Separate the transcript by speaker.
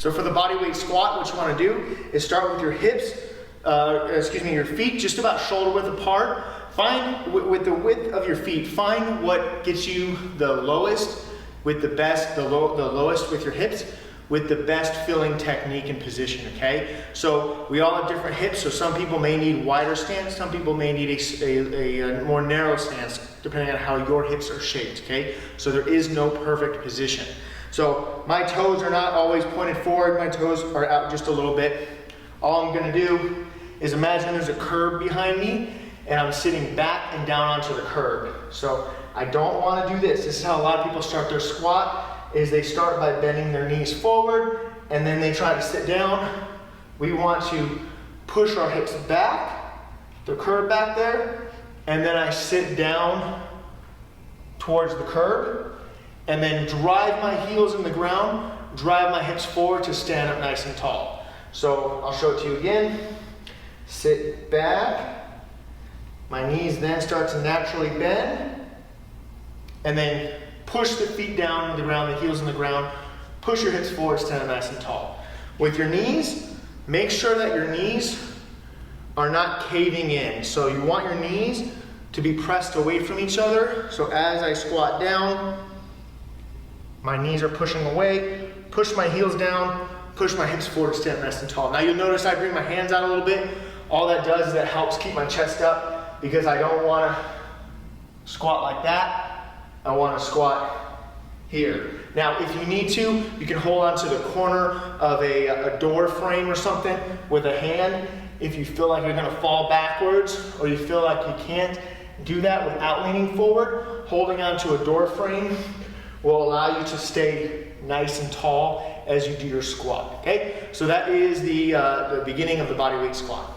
Speaker 1: So for the bodyweight squat, what you want to do is start with your hips, your feet just about shoulder width apart. Find, with the width of your feet, find what gets you the lowest with the best, the lowest with your hips, with the best filling technique and position, okay? So we all have different hips, so some people may need wider stance, some people may need a more narrow stance, depending on how your hips are shaped, okay? So there is no perfect position. So my toes are not always pointed forward, my toes are out just a little bit. All I'm gonna do is imagine there's a curb behind me, and I'm sitting back and down onto the curb. So I don't wanna do this. This is how a lot of people start their squat, is they start by bending their knees forward and then they try to sit down. We want to push our hips back, the curb back there, and then I sit down towards the curb and then drive my heels in the ground, drive my hips forward to stand up nice and tall. So I'll show it to you again. Sit back, my knees then start to naturally bend, and then push the feet down to the ground, the heels in the ground. Push your hips forward, stand up nice and tall. With your knees, make sure that your knees are not caving in. So you want your knees to be pressed away from each other. So as I squat down, my knees are pushing away, push my heels down, push my hips forward, stand up nice and tall. Now you'll notice I bring my hands out a little bit. All that does is that helps keep my chest up, because I don't want to squat like that. I want to squat here. Now, if you need to, you can hold on to the corner of a door frame or something with a hand. If you feel like you're going to fall backwards, or you feel like you can't do that without leaning forward, holding onto a door frame will allow you to stay nice and tall as you do your squat. Okay, so that is the beginning of the bodyweight squat.